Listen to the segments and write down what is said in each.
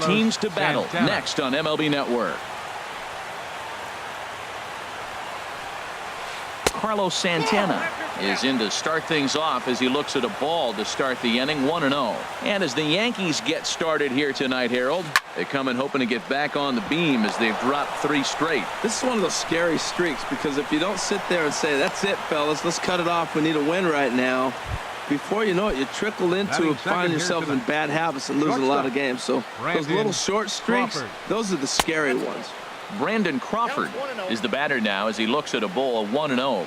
teams to battle next on MLB Network. Carlos Santana is in to start things off as he looks at a ball to start the inning, 1-0. And as the Yankees get started here tonight, Harold, they come in hoping to get back on the beam as they've dropped 3 straight. This is one of those scary streaks, because if you don't sit there and say, that's it, fellas, let's cut it off, we need a win right now, before you know it, you trickle into finding yourself in bad habits and losing a lot of games. So those little short streaks, those are the scary ones. Brandon Crawford is the batter now as he looks at a ball, 1-0.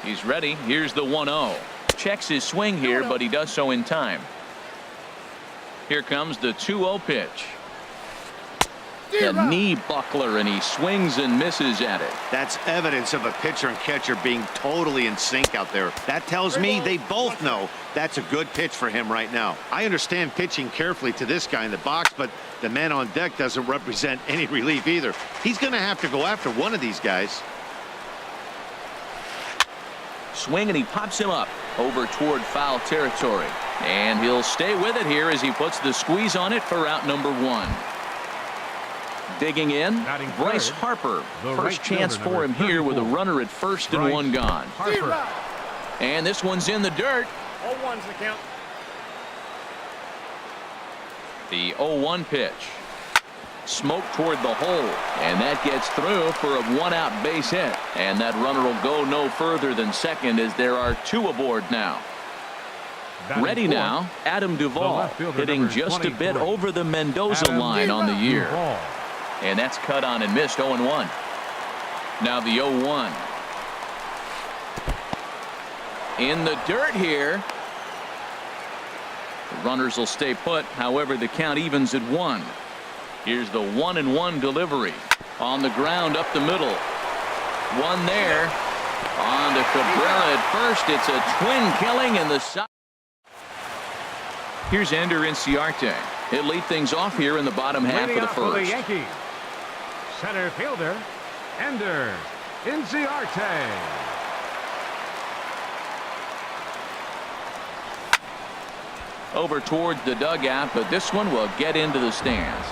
He's ready. Here's the 1-0. Checks his swing here, but he does so in time. Here comes the 2-0 pitch. A knee buckler, and he swings and misses at it. That's evidence of a pitcher and catcher being totally in sync out there. That tells me they both know that's a good pitch for him right now. I understand pitching carefully to this guy in the box, but the man on deck doesn't represent any relief either. He's going to have to go after one of these guys. Swing, and he pops him up over toward foul territory. And he'll stay with it here as he puts the squeeze on it for out number 1. Digging in, Bryce Harper. First chance for him here with a runner at first and 1 gone. And this one's in the dirt. 0-1's the count. The 0-1 pitch. Smoke toward the hole, and that gets through for a 1-out base hit. And that runner will go no further than second as there are 2 aboard now. Ready now, Adam Duvall, hitting just a bit over the Mendoza line on the year. And that's cut on and missed, 0-1. Now the 0-1. In the dirt here. The runners will stay put. However, the count evens at 1. Here's the 1-1 delivery. On the ground up the middle. 1 there. On to Cabrera at first. It's a twin killing in the side. Here's Ender Inciarte. He'll lead things off here in the bottom half of the first. Center fielder, Ender Inciarte. Over toward the dugout, but this one will get into the stands.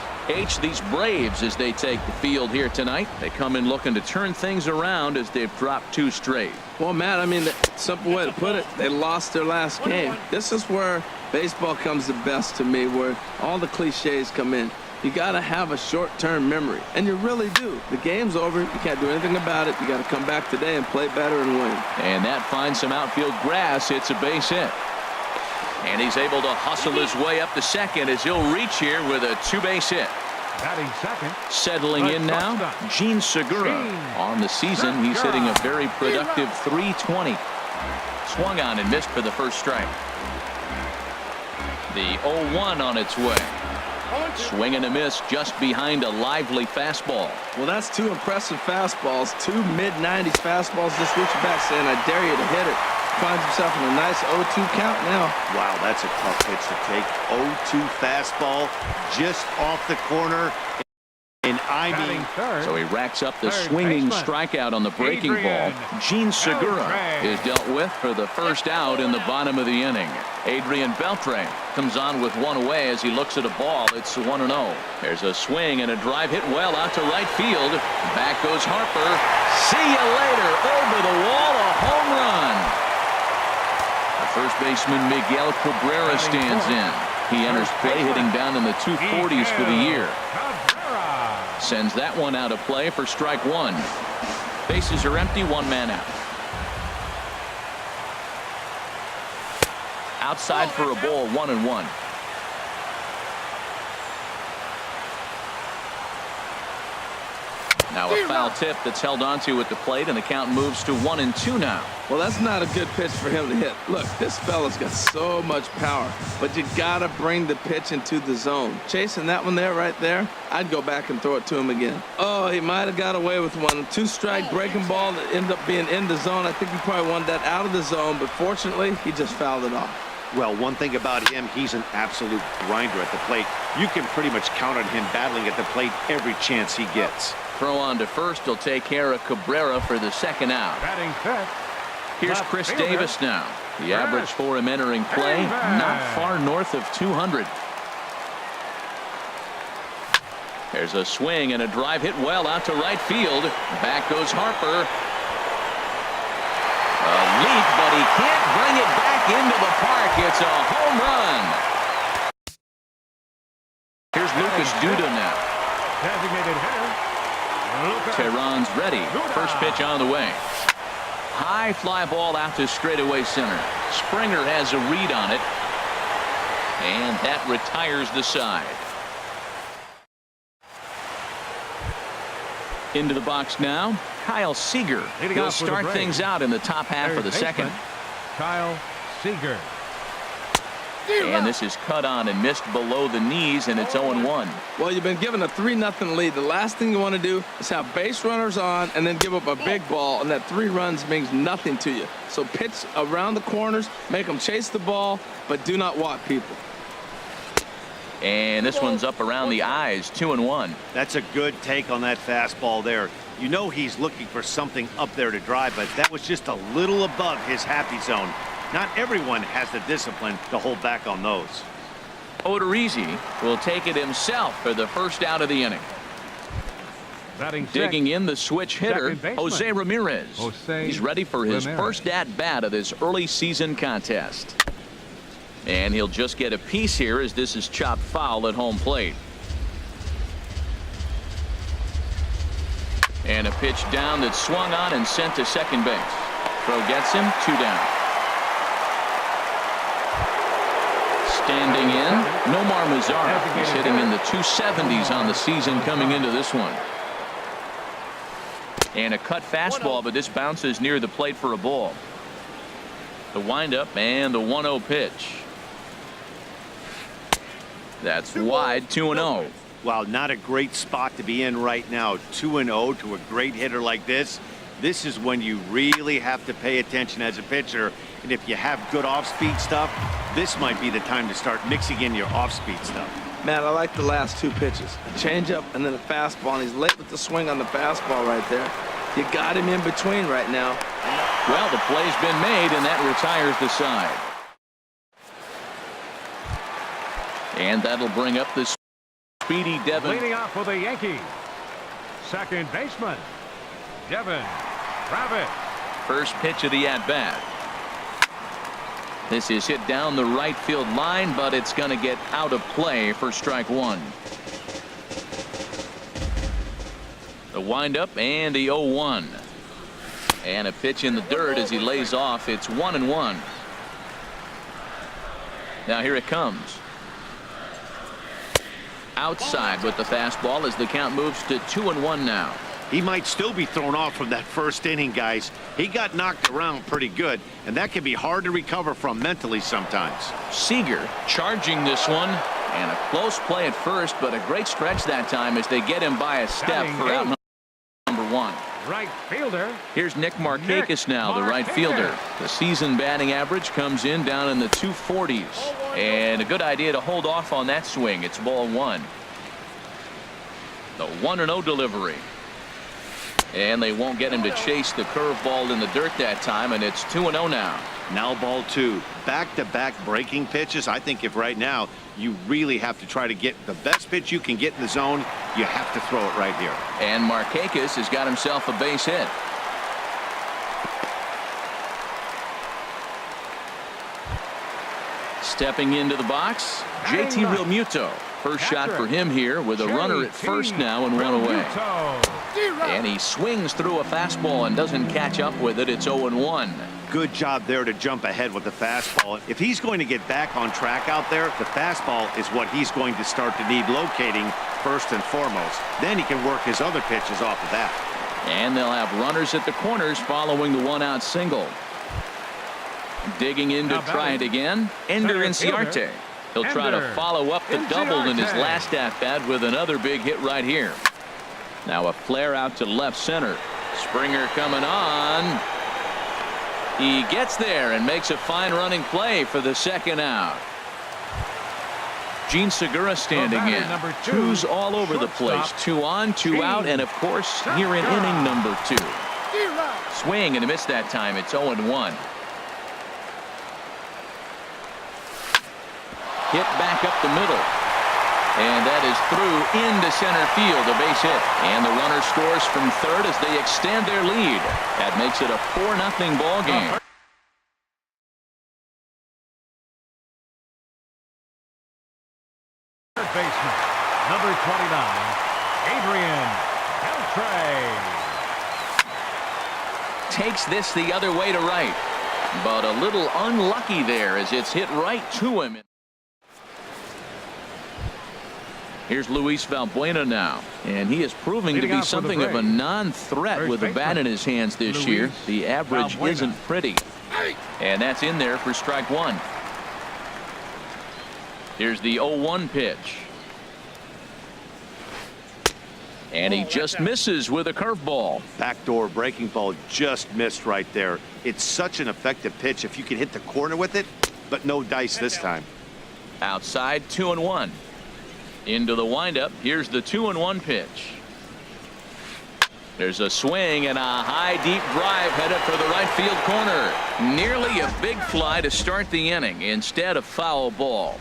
These Braves, as they take the field here tonight, they come in looking to turn things around as they've dropped 2 straight. Well, Matt, I mean, the simple way to put it, they lost their last game. This is where baseball comes the best to me, where all the cliches come in. You got to have a short-term memory, and you really do. The game's over. You can't do anything about it. You got to come back today and play better and win. And that finds some outfield grass. It's a base hit. And he's able to hustle his way up to second as he'll reach here with a 2-base hit. Batting second. Settling in now, Gene Segura. On the season, he's hitting a very productive .320. Swung on and missed for the first strike. The 0-1 on its way. Swing and a miss just behind a lively fastball. Well, that's 2 impressive fastballs, 2 mid-90s fastballs. Just reaching back saying, I dare you to hit it. Finds himself in a nice 0-2 count now. Wow, that's a tough pitch to take. 0-2 fastball just off the corner. And I mean, so he racks up the swinging strikeout on the breaking ball. Gene Segura is dealt with for the first out in the bottom of the inning. Adrian Beltre comes on with 1 away as he looks at a ball. It's 1-0. There's a swing and a drive hit well out to right field. Back goes Harper. See you later. Over the wall, a home run. The first baseman Miguel Cabrera stands in. He enters play hitting down in the 240s for the year. Sends that one out of play for strike 1. Bases are empty, 1 man out. Outside for a ball, 1-1. Now a foul tip that's held onto at the plate, and the count moves to 1-2 now. Well, that's not a good pitch for him to hit. Look, this fella's got so much power, but you gotta bring the pitch into the zone. Chasing that one there, right there, I'd go back and throw it to him again. Oh, he might have got away with one. 2-strike breaking ball that ended up being in the zone. I think he probably wanted that out of the zone, but fortunately, he just fouled it off. Well, one thing about him, he's an absolute grinder at the plate. You can pretty much count on him battling at the plate every chance he gets. Throw on to first. He'll take care of Cabrera for the second out. Batting fifth. Here's Chris Davis now. The average for him entering play, not far north of 200. There's a swing and a drive hit well out to right field. Back goes Harper. A leap, but he can't bring it back into the park. It's a home run. Here's Lucas Duda now. Designated hitter. Tehran's ready. First pitch on the way. High fly ball out to straightaway center. Springer has a read on it. And that retires the side. Into the box now, Kyle Seager. He'll start things out in the top half of the second. Kyle Seager. And this is cut on and missed below the knees, and it's 0-1. Well, you've been given a 3-0 lead. The last thing you want to do is have base runners on and then give up a big ball, and that 3 runs means nothing to you. So pitch around the corners, make them chase the ball, but do not walk people. And this one's up around the eyes, 2-1. That's a good take on that fastball there. You know he's looking for something up there to drive, but that was just a little above his happy zone. Not everyone has the discipline to hold back on those. Odorizzi will take it himself for the first out of the inning. Digging in the switch hitter, Jose Ramirez. He's ready for his first at-bat of this early season contest. And he'll just get a piece here as this is chopped foul at home plate. And a pitch down that's swung on and sent to second base. Throw gets him, 2 down. Standing in, Nomar Mazara. He's hitting in the 270s on the season coming into this one. And a cut fastball, but this bounces near the plate for a ball. The windup and the 1-0 pitch. That's wide, 2-0. Wow, not a great spot to be in right now. 2-0 to a great hitter like this. This is when you really have to pay attention as a pitcher. And if you have good off-speed stuff, this might be the time to start mixing in your off-speed stuff. Man, I like the last 2 pitches. A changeup and then a fastball, and he's late with the swing on the fastball right there. You got him in between right now. Well, the play's been made, and that retires the side. And that'll bring up the speedy Devin. Leading off for the Yankees, second baseman, Devin Travis. First pitch of the at-bat. This is hit down the right field line, but it's going to get out of play for strike 1. The windup and the 0-1. And a pitch in the dirt as he lays off. It's 1-1. Now here it comes. Outside with the fastball as the count moves to 2-1 now. He might still be thrown off from that first inning, guys. He got knocked around pretty good, and that can be hard to recover from mentally sometimes. Seager charging this one, and a close play at first, but a great stretch that time as they get him by a step for out number 1. Right fielder. Here's Nick Markakis now, the right fielder. The season batting average comes in down in the 240s. And a good idea to hold off on that swing. It's ball 1. The 1-0 delivery. And they won't get him to chase the curveball in the dirt that time, and it's 2-0 now. Now ball 2. Back-to-back breaking pitches. I think if right now you really have to try to get the best pitch you can get in the zone, you have to throw it right here. And Markakis has got himself a base hit. Stepping into the box, JT Realmuto. First shot for him here with a runner at first now and 1 away. And he swings through a fastball and doesn't catch up with it. It's 0-1. Good job there to jump ahead with the fastball. If he's going to get back on track out there, the fastball is what he's going to start to need locating first and foremost. Then he can work his other pitches off of that. And they'll have runners at the corners following the 1-out single. Digging in to try it again. Ender Inciarte. He'll try to follow up the double in his last at-bat with another big hit right here. Now a flare out to left center. Springer coming on. He gets there and makes a fine running play for the second out. Gene Segura standing in. Twos all over the place. 2 on, 2 out, and of course here in inning number 2. Swing and a miss that time. It's 0-1. Hit back up the middle. And that is through into center field, a base hit. And the runner scores from third as they extend their lead. That makes it a 4-0 ball game. Third baseman, number 29, Adrian Beltre. Takes this the other way to right. But a little unlucky there as it's hit right to him. Here's Luis Valbuena now, and he is proving to be something of a non-threat with the bat in his hands this year. The average isn't pretty. And that's in there for strike one. Here's the 0-1 pitch. And he just misses with a curveball. Backdoor breaking ball just missed right there. It's such an effective pitch if you can hit the corner with it, but no dice this time. Outside, 2-1. Into the windup. Here's the 2-1 pitch. There's a swing and a high deep drive headed for the right field corner. Nearly a big fly to start the inning instead of foul ball.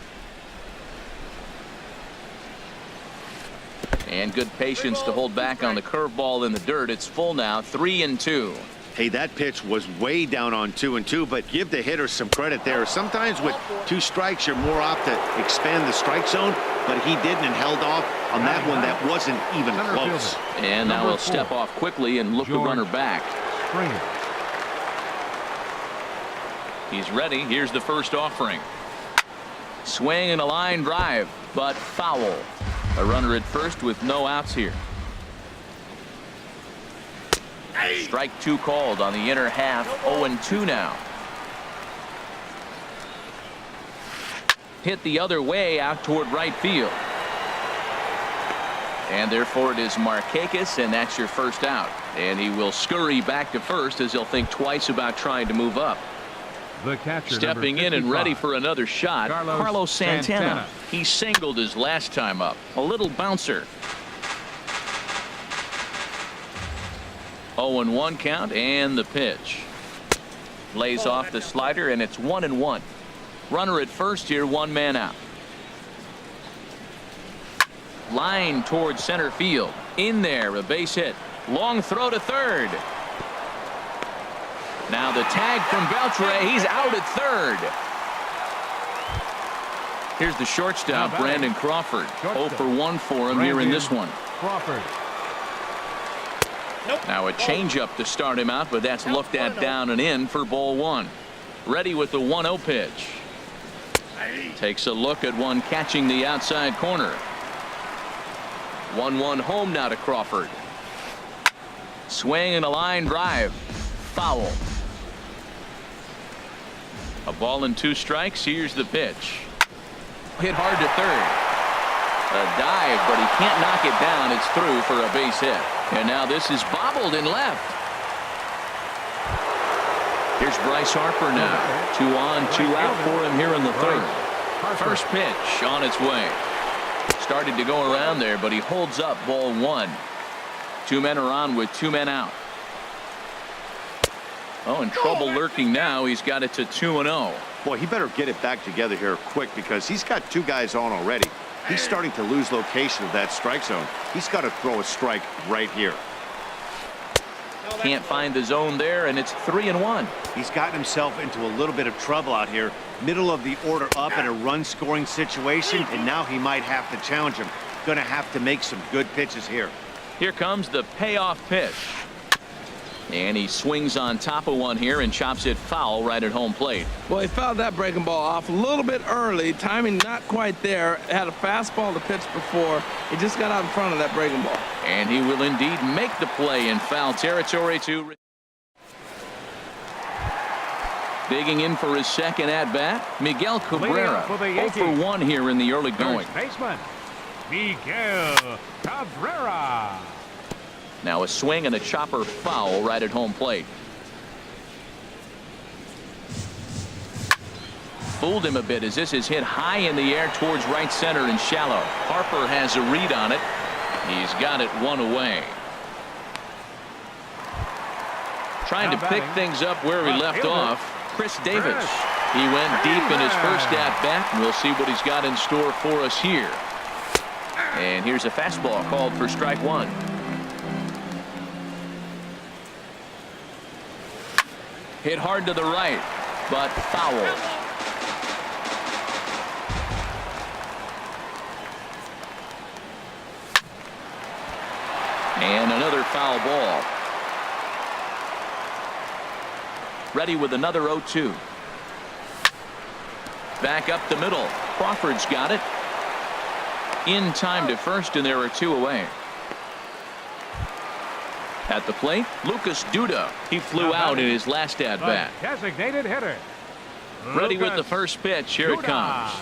And good patience to hold back on the curveball in the dirt. It's full now, 3-2. Hey, that pitch was way down on 2-2, but give the hitter some credit there. Sometimes with 2 strikes, you're more apt to expand the strike zone, but he didn't and held off on that one that wasn't even close. And now he'll step off quickly and look the runner back. He's ready. Here's the first offering. Swing and a line drive, but foul. A runner at first with no outs here. Strike 2 called on the inner half. 0-2 now. Hit the other way out toward right field. And therefore it is Markakis, and that's your first out. And he will scurry back to first as he'll think twice about trying to move up. The catcher, stepping in and ready for another shot, Carlos Santana. He singled his last time up. A little bouncer. 0-1 count, and the pitch. Lays off the slider, and it's 1-1. Runner at first here, 1 man out. Line towards center field. In there, a base hit. Long throw to third. Now the tag from Beltre. He's out at third. Here's the shortstop, Brandon Crawford. 0-for-1 for him here in this one. Crawford. Now a changeup to start him out, but that's looked at down and in for ball 1. Ready with the 1-0 pitch. Takes a look at one catching the outside corner. 1-1 home now to Crawford. Swing and a line drive. Foul. A ball and 2 strikes. Here's the pitch. Hit hard to third. A dive, but he can't knock it down. It's through for a base hit. And now this is bobbled in left. Here's Bryce Harper now. 2 on, 2 out for him here in the third. First pitch on its way. Started to go around there, but he holds up ball 1. 2 men are on with 2 men out. Oh, and trouble lurking now. He's got it to 2-0. Boy, he better get it back together here quick because he's got 2 guys on already. He's starting to lose location of that strike zone. He's got to throw a strike right here. Can't find the zone there, and it's 3-1. He's gotten himself into a little bit of trouble out here. Middle of the order up in a run-scoring situation, and now he might have to challenge him. Going to have to make some good pitches here. Here comes the payoff pitch. And he swings on top of one here and chops it foul right at home plate. Well, he fouled that breaking ball off a little bit early. Timing not quite there. Had a fastball to pitch before. He just got out in front of that breaking ball. And he will indeed make the play in foul territory to digging in for his second at bat, Miguel Cabrera. 0-for-1 here in the early going. Baseman, Miguel Cabrera. Now a swing and a chopper foul right at home plate. Fooled him a bit as this is hit high in the air towards right center and shallow. Harper has a read on it. He's got it 1 away. Trying to pick things up where he left off. Chris Davis. He went deep in his first at bat, and we'll see what he's got in store for us here. And here's a fastball called for strike one. Hit hard to the right, but foul. And another foul ball. Ready with another 0-2. Back up the middle. Crawford's got it. In time to first, and there are two away. At the plate, Lucas Duda. He flew out in his last at-bat. Designated hitter. Ready with the first pitch. Here it comes.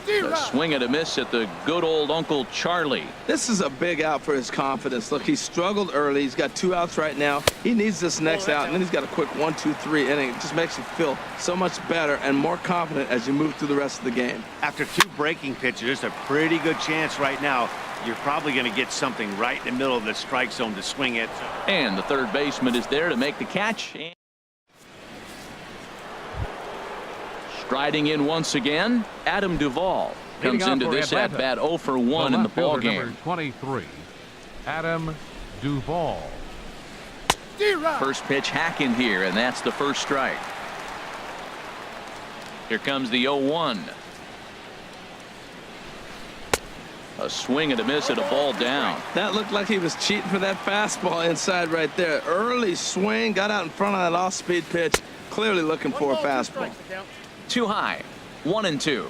A swing and a miss at the good old Uncle Charlie. This is a big out for his confidence. Look, he struggled early. He's got 2 outs right now. He needs this next out, and then he's got a quick 1-2-3 inning. It just makes you feel so much better and more confident as you move through the rest of the game. After 2 breaking pitches, there's a pretty good chance right now you're probably going to get something right in the middle of the strike zone to swing it. And the third baseman is there to make the catch. Striding in once again, Adam Duvall comes into this at-bat 0 for 1 in the ball game. Number 23, Adam Duvall. First pitch hack in here, and that's the first strike. Here comes the 0-1. A swing and a miss at a ball down. That looked like he was cheating for that fastball inside right there. Early swing, got out in front of that off-speed pitch. Clearly looking for a fastball. Too high. 1-2.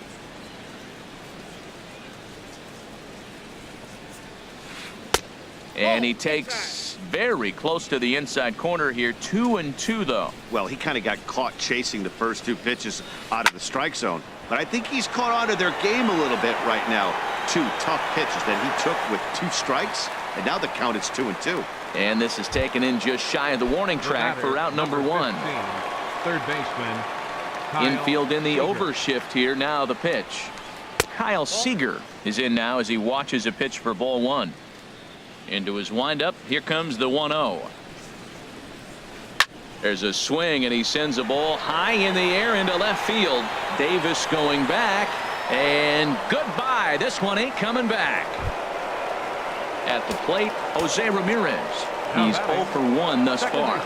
And he takes very close to the inside corner here. 2-2 though. Well, he kind of got caught chasing the first 2 pitches out of the strike zone, but I think he's caught on to their game a little bit right now. 2 tough pitches that he took with 2 strikes, and now the count is 2-2. And this is taken in just shy of the warning track for out number 1. 15, third baseman. Infield in the overshift here. Now the pitch. Kyle Seager is in now as he watches a pitch for ball 1. Into his windup. Here comes the 1-0. There's a swing, and he sends a ball high in the air into left field. Davis going back, and goodbye. This one ain't coming back. At the plate, Jose Ramirez. He's 0 for 1 thus far.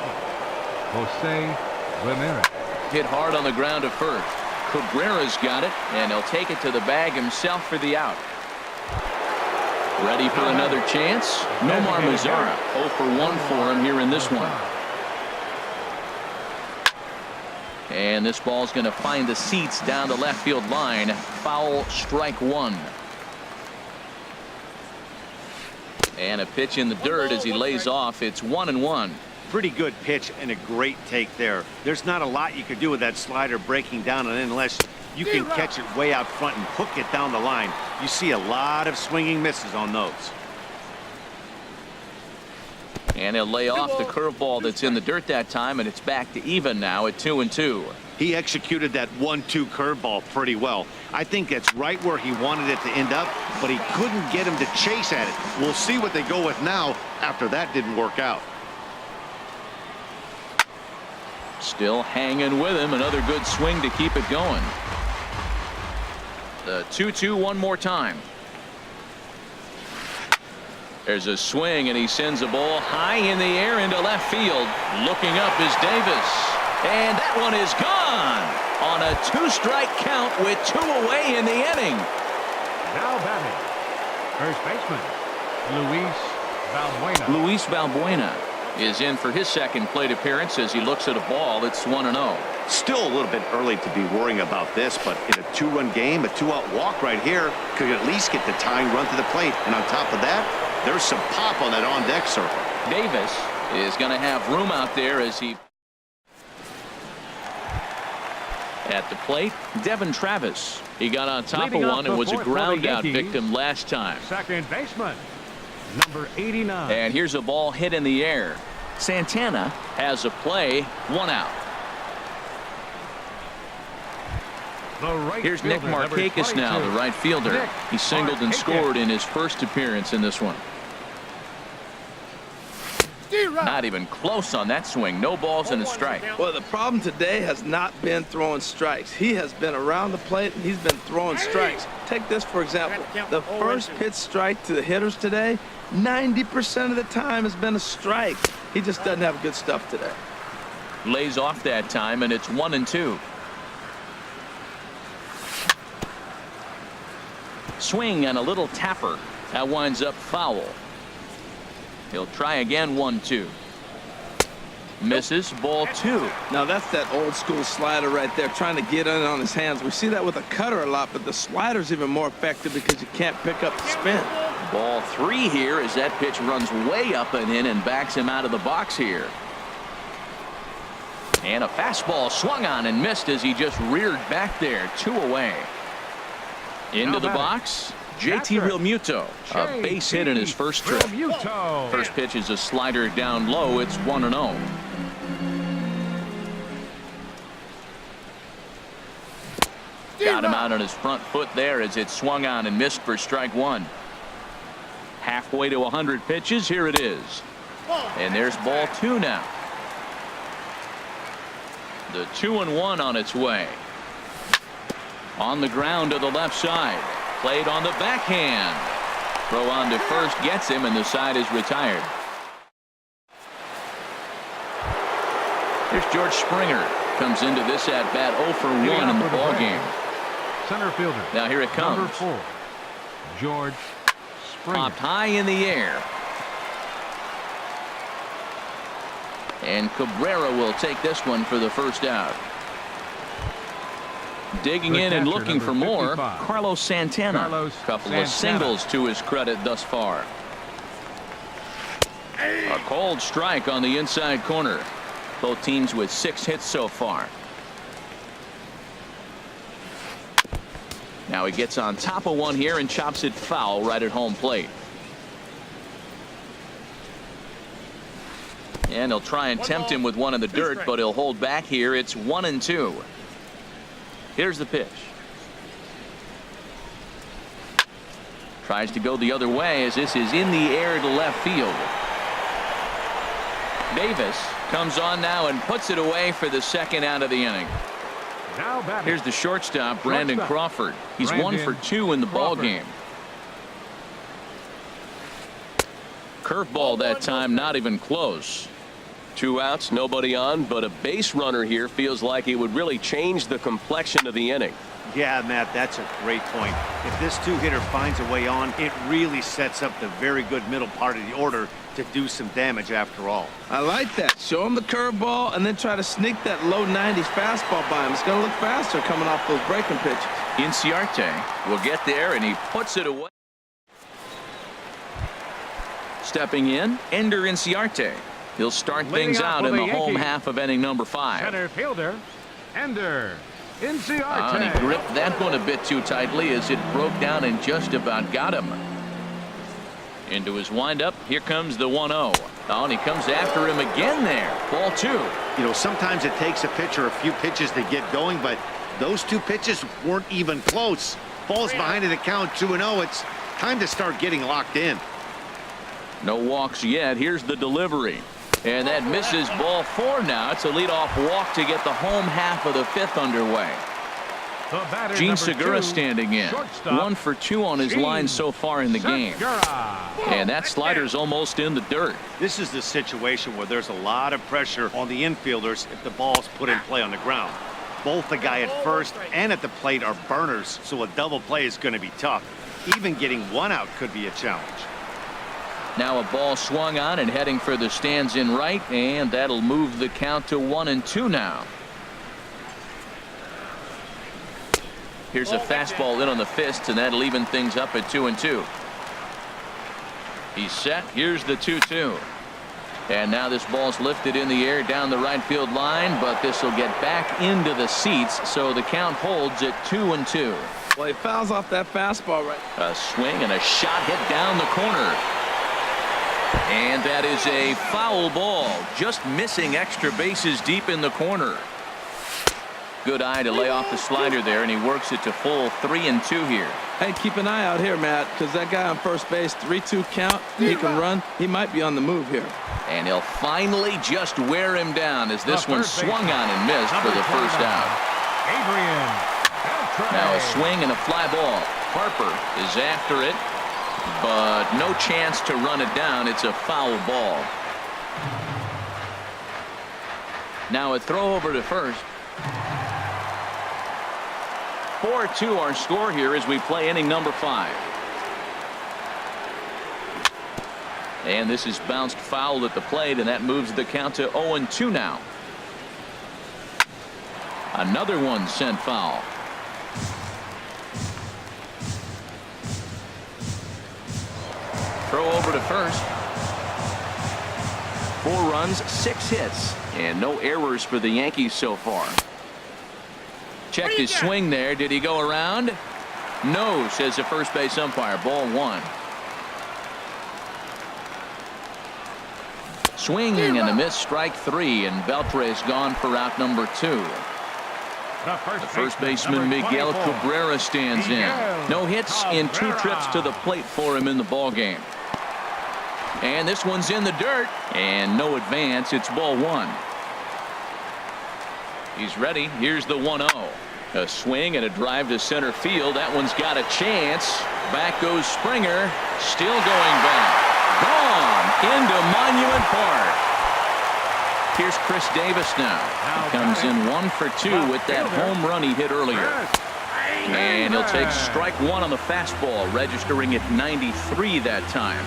Jose Ramirez. Hit hard on the ground to first. Cabrera's got it, and he'll take it to the bag himself for the out. Ready for another chance? Nomar Mazara. 0 for 1 for him here in this one. And this ball's going to find the seats down the left field line. Foul, strike 1. And a pitch in the dirt as he lays off. It's 1-1. Pretty good pitch and a great take there. There's not a lot you could do with that slider breaking down, and unless you can catch it way out front and hook it down the line, you see a lot of swinging misses on those. And he'll lay off the curveball that's in the dirt that time, and it's back to even now at 2-2. He executed that 1-2 curveball pretty well. I think that's right where he wanted it to end up, but he couldn't get him to chase at it. We'll see what they go with now after that didn't work out. Still hanging with him. Another good swing to keep it going. The 2-2 one more time. There's a swing, and he sends a ball high in the air into left field. Looking up is Davis. And that one is gone on a 2-strike count with 2 away in the inning. Now batting, first baseman, Luis Valbuena. Luis Valbuena is in for his second plate appearance as he looks at a ball that's 1-0. Still a little bit early to be worrying about this, but in a 2-run game, a 2-out walk right here could at least get the tying run to the plate. And on top of that, there's some pop on that on-deck circle. Davis is going to have room out there as he... At the plate, Devin Travis. He got on top of one and was a ground-out victim last time. Second baseman, number 89. And here's a ball hit in the air. Santana has a play, 1 out. Here's Nick Markakis now, the right fielder. He singled and scored in his first appearance in this one. Not even close on that swing. No balls and a strike. Well, the problem today has not been throwing strikes. He has been around the plate, and he's been throwing strikes. Take this, for example. The first pitch strike to the hitters today, 90% of the time has been a strike. He just doesn't have good stuff today. Lays off that time, and it's 1-2. Swing and a little tapper. That winds up foul. He'll try again. 1-2. Misses. Ball 2. Now that's that old school slider right there, trying to get in on his hands. We see that with a cutter a lot, but the slider's even more effective because you can't pick up the spin. Ball 3 here as that pitch runs way up and in and backs him out of the box here. And a fastball swung on and missed as he just reared back there. 2 away. Into the box, JT Realmuto, a base hit in his first trip. First pitch is a slider down low. It's 1-0. Got him out on his front foot there as it swung on and missed for strike 1. Halfway to 100 pitches. Here it is. And there's ball 2 now. The 2-1 on its way. On the ground to the left side. Played on the backhand. Throw on to first gets him, and the side is retired. Here's George Springer. Comes into this at bat 0 for 1 in the ball game. Center fielder. Now here it comes. Number 4, George Springer. Popped high in the air. And Cabrera will take this one for the first out. Digging in and looking for more, Carlos Santana. Couple of singles to his credit thus far. A cold strike on the inside corner. Both teams with 6 hits so far. Now he gets on top of one here and chops it foul right at home plate. And he'll try and tempt him with one in the dirt, but he'll hold back here. It's 1-2. Here's the pitch. Tries to go the other way as this is in the air to left field. Davis comes on now and puts it away for the second out of the inning. Here's the shortstop, Brandon Crawford. He's 1 for 2 in the ball game. Curveball that time, not even close. 2 outs, nobody on, but a base runner here feels like it would really change the complexion of the inning. Yeah, Matt, that's a great point. If this 2-hitter finds a way on, it really sets up the very good middle part of the order to do some damage after all. I like that. Show him the curveball and then try to sneak that low 90s fastball by him. It's going to look faster coming off those breaking pitches. Inciarte will get there, and he puts it away. Stepping in, Ender Inciarte. He'll start things out in the home half of inning number 5. Center fielder, Ender Inciarte. And he gripped that one a bit too tightly as it broke down and just about got him. Into his windup. Here comes the 1-0. Oh, and he comes after him again there. Ball 2. You know, sometimes it takes a pitcher a few pitches to get going, but those 2 pitches weren't even close. Falls behind in the count 2-0. It's time to start getting locked in. No walks yet. Here's the delivery. And that misses. Ball 4 now. It's a leadoff walk to get the home half of the 5th underway. Gene Segura standing in. 1 for 2 on his line so far in the game. And that slider's almost in the dirt. This is the situation where there's a lot of pressure on the infielders if the ball's put in play on the ground. Both the guy at first and at the plate are burners, so a double play is going to be tough. Even getting 1 out could be a challenge. Now a ball swung on and heading for the stands in right, and that'll move the count to 1-2 now. Here's a fastball in on the fist, and that'll even things up at 2-2. He's set. Here's the 2-2. And now this ball's lifted in the air down the right field line, but this will get back into the seats, so the count holds at 2-2. Well, he fouls off that fastball right. A swing and a shot hit down the corner. And that is a foul ball, just missing extra bases deep in the corner. Good eye to lay off the slider there, and he works it to full 3-2 here. Hey, keep an eye out here, Matt, because that guy on first base, 3-2 count. He can run. He might be on the move here. And he'll finally just wear him down as this one swung on and missed for the first out. Now a swing and a fly ball. Harper is after it, but no chance to run it down. It's a foul ball. Now a throw over to first. 4-2 our score here as we play inning number 5. And this is bounced foul at the plate, and that moves the count to 0-2 now. Another one sent foul. Throw over to first. 4 runs, 6 hits, and no errors for the Yankees so far. Checked his swing there. Did he go around? No, says the first base umpire. Ball 1. Swinging and a miss, strike 3, and Beltre's gone for out number 2. The first baseman Miguel Cabrera stands in. No hits in 2 trips to the plate for him in the ballgame. And this one's in the dirt, and no advance. It's ball 1. He's ready. Here's the 1-0. A swing and a drive to center field. That one's got a chance. Back goes Springer. Still going back. Gone into Monument Park. Here's Chris Davis now. He comes in 1 for 2 with that home run he hit earlier. And he'll take strike 1 on the fastball, registering at 93 that time.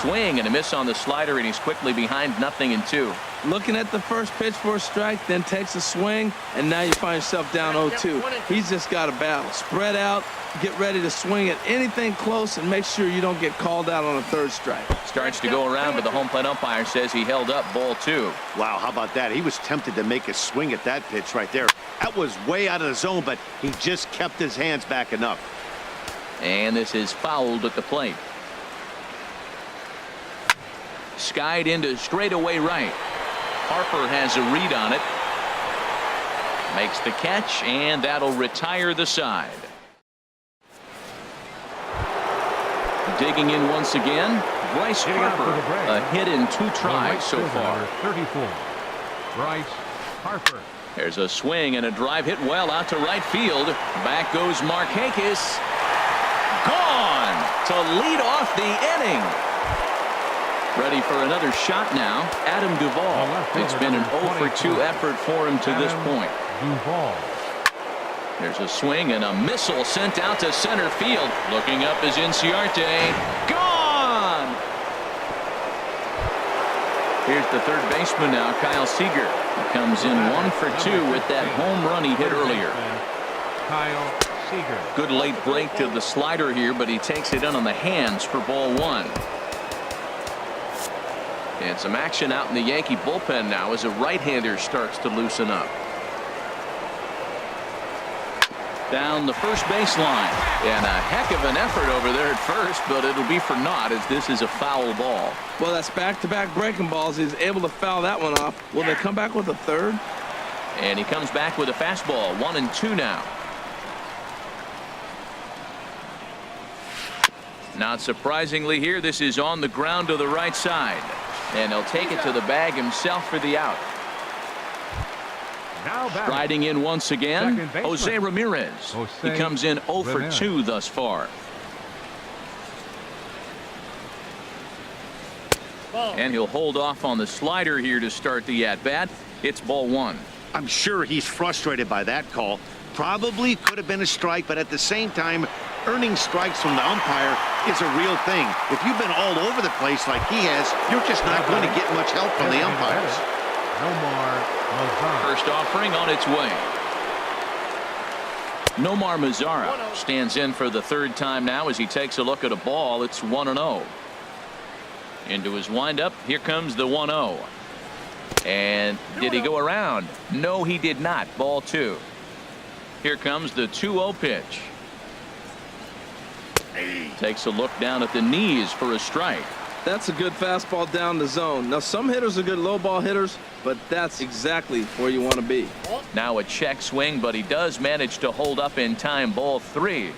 Swing and a miss on the slider, and he's quickly behind 0-2. Looking at the first pitch for a strike, then takes a swing, and now you find yourself down 0-2. He's just got a battle. Spread out, get ready to swing at anything close, and make sure you don't get called out on a 3rd strike. Starts to go around, but the home plate umpire says he held up ball 2. Wow, how about that? He was tempted to make a swing at that pitch right there. That was way out of the zone, but he just kept his hands back enough. And this is fouled at the plate. Skied into straightaway right. Harper has a read on it. Makes the catch, and that'll retire the side. Digging in once again, Bryce Harper. A hit in 2 tries so far. 34. Bryce Harper. There's a swing and a drive hit well out to right field. Back goes Markakis. Gone to lead off the inning. Ready for another shot now. Adam Duvall. It's been an 0 for 2 effort for him to this point. Duvall. There's a swing and a missile sent out to center field. Looking up is Inciarte. Gone! Here's the 3rd baseman now, Kyle Seager. He comes in 1 for 2 with that home run he hit earlier. Kyle Seager. Good late break to the slider here, but he takes it in on the hands for ball 1. And some action out in the Yankee bullpen now as a right-hander starts to loosen up. Down the first baseline, and a heck of an effort over there at first, but it'll be for naught as this is a foul ball. Well, that's back-to-back breaking balls. He's able to foul that one off. Will they come back with a 3rd? And he comes back with a fastball. 1-2 now. Not surprisingly here, this is on the ground to the right side, and he'll take it to the bag himself for the out. Now Striding in once again, Jose Ramirez. He comes in 0 for 2 thus far. And he'll hold off on the slider here to start the at-bat. It's ball 1. I'm sure he's frustrated by that call. Probably could have been a strike, but at the same time, earning strikes from the umpire is a real thing. If you've been all over the place like he has, you're just not going to get much help from the umpires. First offering on its way. Nomar Mazara stands in for the 3rd time now as he takes a look at a ball. It's 1-0. Into his windup. Here comes the 1-0. And did he go around? No, he did not. Ball 2. Here comes the 2-0 pitch. Takes a look down at the knees for a strike. That's a good fastball down the zone. Now, some hitters are good low ball hitters, but that's exactly where you want to be. Now a check swing, but he does manage to hold up in time. Ball 3.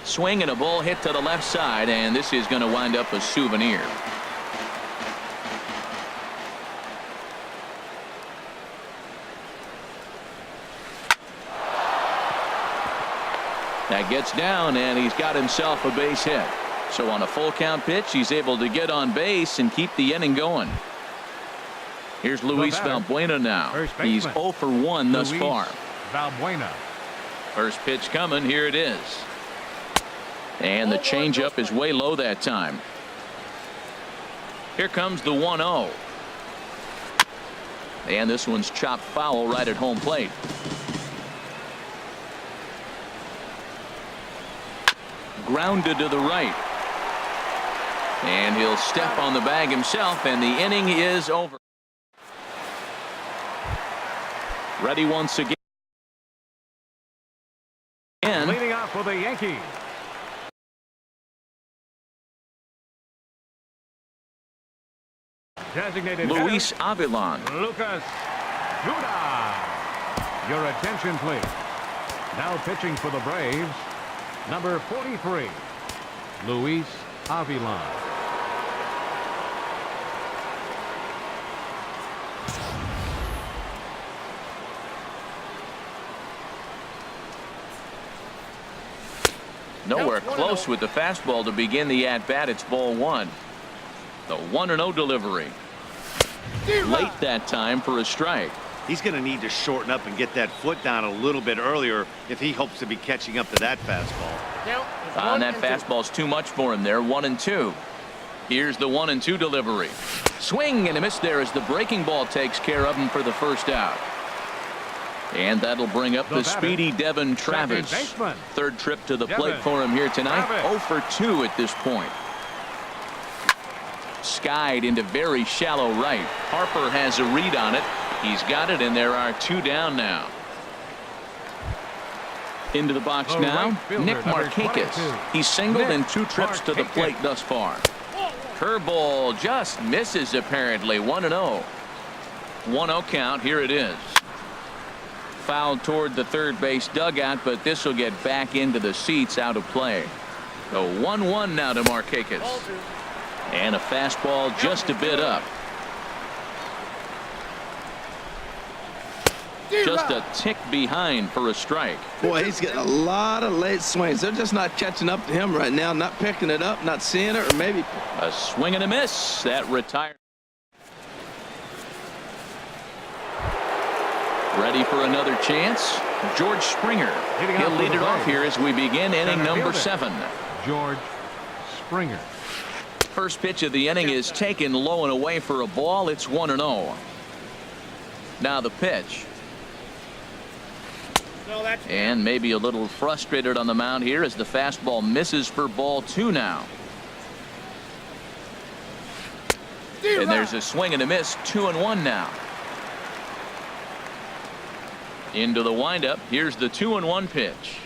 Swing and a ball hit to the left side, and this is going to wind up a souvenir. That gets down, and he's got himself a base hit. So on a full count pitch, he's able to get on base and keep the inning going. Here's Luis Valbuena now. He's 0 for 1 thus far. Valbuena. First pitch coming. Here it is. And the changeup is way low that time. Here comes the 1-0. And this one's chopped foul right at home plate. Grounded to the right. And he'll step on the bag himself, and the inning is over. Ready once again. Leading off for the Yankees. Designated Luis Avilan. Lucas Duda. Your attention, please. Now pitching for the Braves, number 43, Luis Avilan. Nowhere close with the fastball to begin the at-bat. It's ball one. The 1-0 delivery. Late that time for a strike. He's going to need to shorten up and get that foot down a little bit earlier if he hopes to be catching up to that fastball. And that fastball's too much for him there. 1-2. Here's the 1-2 delivery. Swing and a miss there as the breaking ball takes care of him for the first out. And that'll bring up the speedy Devin Travis. Third trip to the plate for him here tonight. 0 for 2 at this point. Skied into very shallow right. Harper has a read on it. He's got it, and there are 2 down now. Into the box now, Nick Markakis. He's singled in 2 trips to the plate thus far. Curveball just misses apparently. 1-0. 1-0 count. Here it is. Fouled toward the third base dugout, but this will get back into the seats out of play. So 1-1 now to Markakis. And a fastball just a bit up. Just a tick behind for a strike. Boy, he's getting a lot of late swings. They're just not catching up to him right now, not picking it up, not seeing it, or maybe a swing and a miss. That retired. Ready for another chance. George Springer. He'll lead it off here as we begin inning number 7. George Springer. First pitch of the inning is taken low and away for a ball. It's 1-0. Now the pitch. And maybe a little frustrated on the mound here as the fastball misses for ball 2 now. And there's a swing and a miss. 2-1 now. Into the windup. Here's the 2-1 pitch.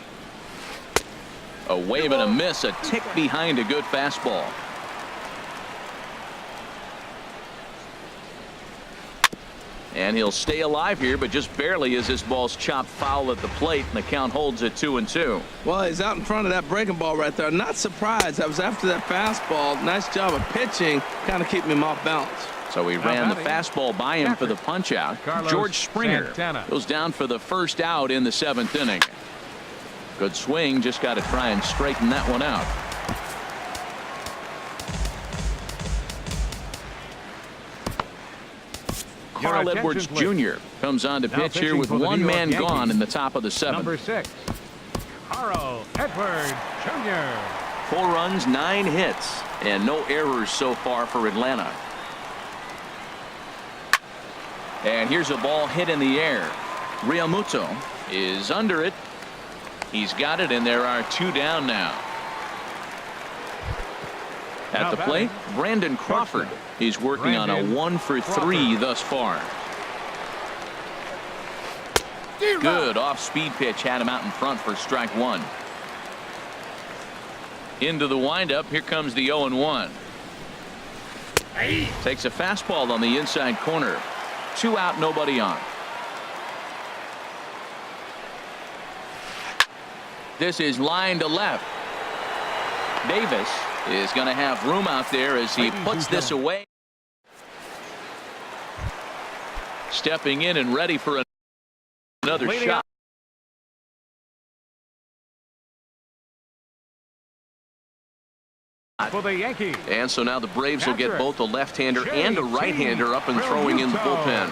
A wave and a miss. A tick behind a good fastball. And he'll stay alive here, but just barely as this ball's chopped foul at the plate, and the count holds at 2-2. Well, he's out in front of that breaking ball right there. Not surprised. That was after that fastball. Nice job of pitching, kind of keeping him off balance. So he ran the fastball by him for the punch out. George Springer goes down for the first out in the 7th inning. Good swing, just got to try and straighten that one out. Carl Edwards Jr. comes on to pitch here with 1 man gone in the top of the 7th. Number 6, Carl Edwards Jr. 4 runs, 9 hits, and no errors so far for Atlanta. And here's a ball hit in the air. Realmuto is under it. He's got it, and there are 2 down now. At the plate, Brandon Crawford. He's working on a 1 for 3 thus far. Good off-speed pitch had him out in front for strike 1. Into the windup. Here comes the 0-1. Takes a fastball on the inside corner. 2 out, nobody on. This is line to left. Davis is going to have room out there as he puts this away. Stepping in and ready for another shot. For the Yankees. And so now the Braves will get both a left-hander and a right-hander up and throwing in the bullpen.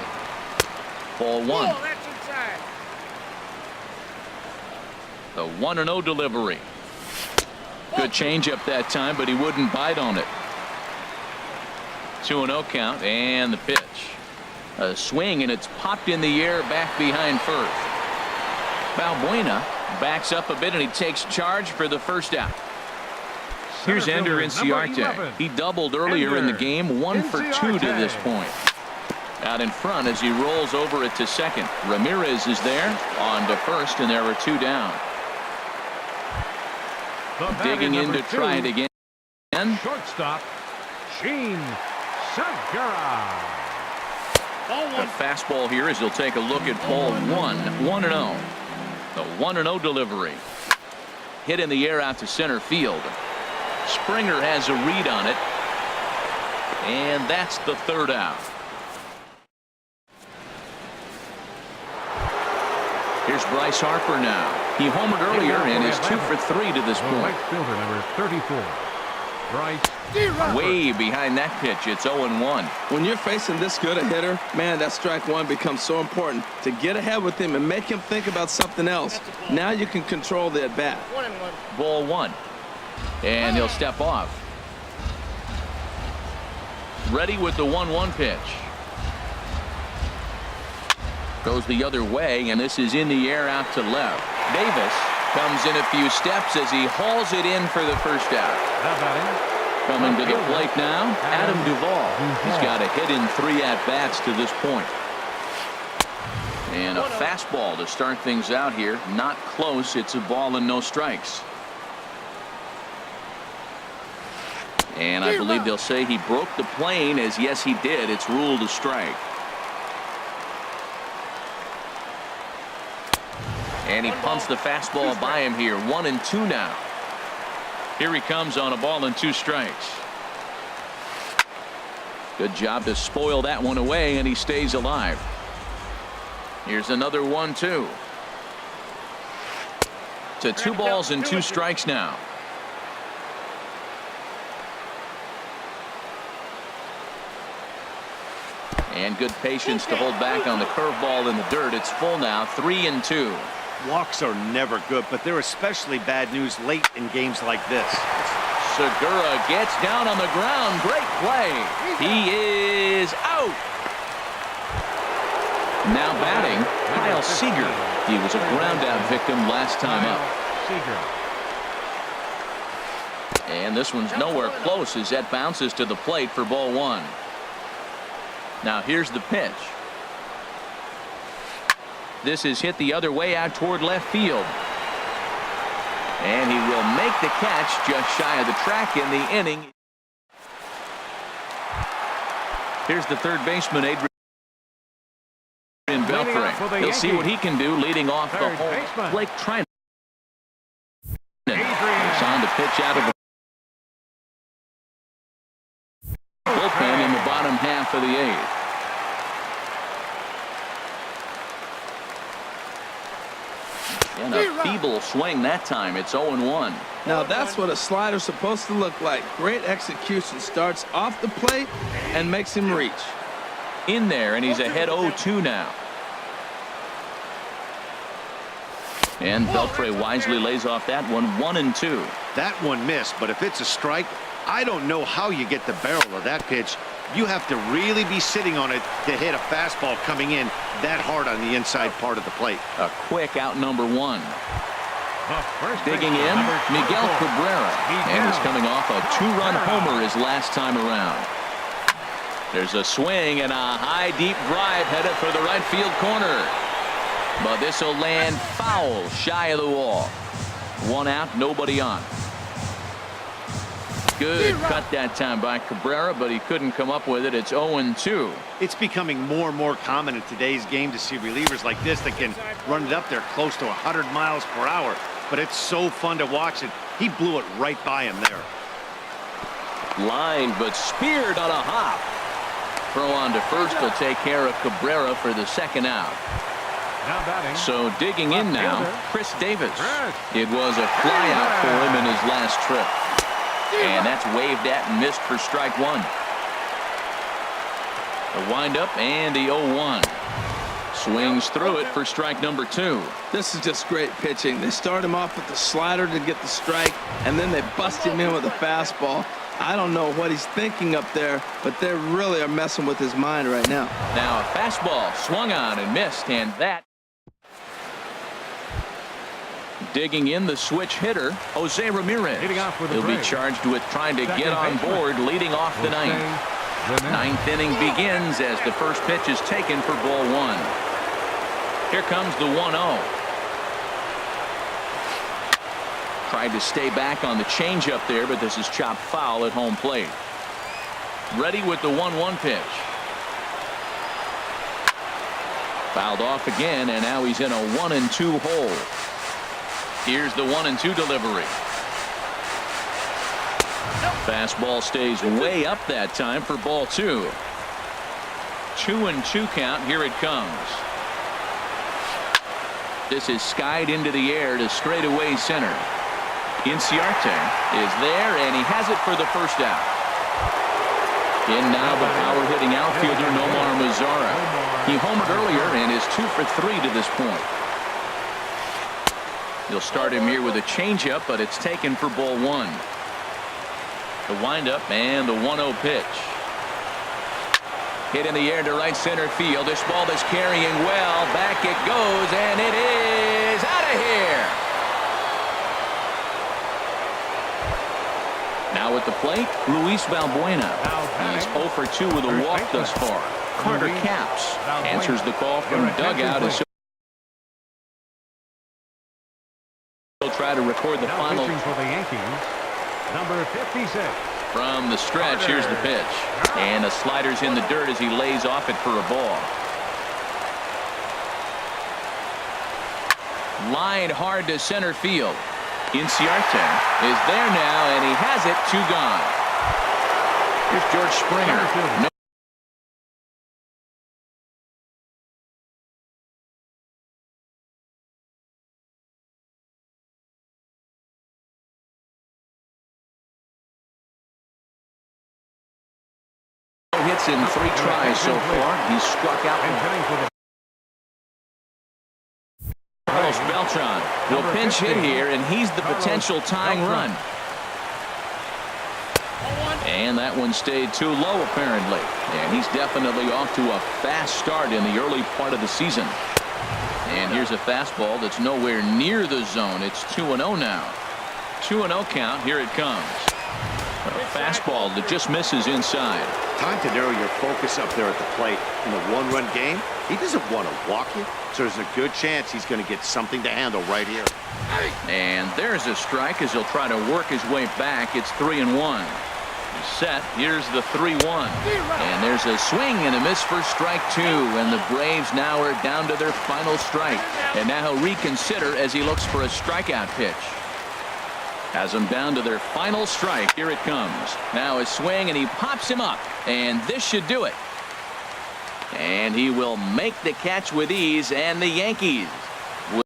Ball 1. The 1-0 delivery. Good changeup that time, but he wouldn't bite on it. 2-0 count, and the pitch. A swing, and it's popped in the air back behind first. Balbuena backs up a bit, and he takes charge for the first out. Here's Ender Inciarte. He doubled earlier in the game, 1 for 2 to this point. Out in front as he rolls over it to second. Ramirez is there on to first, and there are 2 down. Digging in to try it again. Shortstop, Gene Segura. A fastball here as he'll take a look at ball 1. 1-0. The 1-0 delivery. Hit in the air out to center field. Springer has a read on it. And that's the 3rd out. Here's Bryce Harper now. He homered earlier and is 2 for 3 to this point. Right fielder number 34. Bryce. Way behind that pitch. It's 0-1. When you're facing this good a hitter, man, that strike 1 becomes so important to get ahead with him and make him think about something else. Now you can control the at-bat. Ball 1. And he'll step off. Ready with the 1-1 pitch. Goes the other way, and this is in the air out to left. Davis comes in a few steps as he hauls it in for the first out. Coming to the plate now, Adam Duvall. He's got a hit in 3 at-bats to this point. And a fastball to start things out here. Not close. It's a ball and no strikes. And I believe they'll say he broke the plane, as yes he did. It's ruled a strike. And he pumps the fastball by him here. 1-2 now. Here he comes on a ball and 2 strikes. Good job to spoil that one away, and he stays alive. Here's another 1-2. To 2 balls and 2 strikes now. And good patience to hold back on the curveball in the dirt. It's full now, 3-2. Walks are never good, but they're especially bad news late in games like this. Segura gets down on the ground. Great play. He is out. Now batting, Kyle Seager. He was a ground out victim last time up. And this one's nowhere close as that bounces to the plate for ball 1. Now here's the pitch. This is hit the other way out toward left field. And he will make the catch just shy of the track in the inning. Here's the 3rd baseman, Adrian Beltre. He'll see what he can do leading off the hole. Blake Trinan. It's on to pitch out of the bullpen in the bottom half of the 8th. And a feeble swing that time. It's 0-1. Now that's what a slider's supposed to look like. Great execution. Starts off the plate and makes him reach. In there, and he's ahead 0-2 now. And Beltre wisely lays off that one. 1-2. That one missed, but if it's a strike, I don't know how you get the barrel of that pitch. You have to really be sitting on it to hit a fastball coming in that hard on the inside part of the plate. A quick out number 1. Digging in, Miguel Cabrera. And he's coming off a 2-run homer his last time around. There's a swing and a high deep drive headed for the right field corner. But this will land foul shy of the wall. 1 out, nobody on. Good cut that time by Cabrera, but he couldn't come up with it. It's 0-2. It's becoming more and more common in today's game to see relievers like this that can run it up there close to 100 miles per hour. but it's so fun to watch it. He blew it right by him there. Lined but speared on a hop. Throw on to first will take care of Cabrera for the second out. Now batting. So digging in now, Chris Davis. It was a fly out for him in his last trip. And that's waved at and missed for strike one. The windup and the 0-1. Swings through it for strike number 2. This is just great pitching. They start him off with the slider to get the strike, and then they bust him in with a fastball. I don't know what he's thinking up there, but they really are messing with his mind right now. Now a fastball swung on and missed, and that. Digging in the switch hitter, Jose Ramirez. He'll be charged with trying to get on board leading off the ninth. Ninth inning begins as the first pitch is taken for ball 1. Here comes the 1-0. Tried to stay back on the changeup there, but this is chopped foul at home plate. Ready with the 1-1 pitch. Fouled off again, and now he's in a 1-2 hole. Here's the 1-2 delivery. Fastball stays way up that time for ball 2. 2-2 count. Here it comes. This is skied into the air to straightaway center. Inciarte is there, and he has it for the first out. In now the power-hitting outfielder Nomar Mazara. He homered earlier and is 2 for 3 to this point. You'll start him here with a changeup, but it's taken for ball 1. The windup and the 1-0 pitch. Hit in the air to right center field. This ball is carrying well. Back it goes, and it is out of here. Now at the plate, Luis Valbuena. He's 0 for 2 with a walk thus far. Carter Capps answers the call from dugout as he'll try to record the final. For the Yankees, number 56. From the stretch, here's the pitch. And the slider's in the dirt as he lays off it for a ball. Lined hard to center field. Inciarte is there now, and he has it. 2 gone. Here's George Springer. No. Hits in 3 tries so far. He's struck out. Carlos Beltran will pinch hit here, and he's the potential tying run. And that one stayed too low apparently. And he's definitely off to a fast start in the early part of the season. And here's a fastball that's nowhere near the zone. It's 2-0 now. 2-0 count. Here it comes. A fastball that just misses inside. Time to narrow your focus up there at the plate. In a 1-run game, he doesn't want to walk you, so there's a good chance he's going to get something to handle right here. And there's a strike as he'll try to work his way back. It's 3-1. He's set. Here's the 3-1. And there's a swing and a miss for strike 2. And the Braves now are down to their final strike. And now he'll reconsider as he looks for a strikeout pitch. Has them down to their final strike. Here it comes. Now a swing, and he pops him up. And this should do it. And he will make the catch with ease, and the Yankees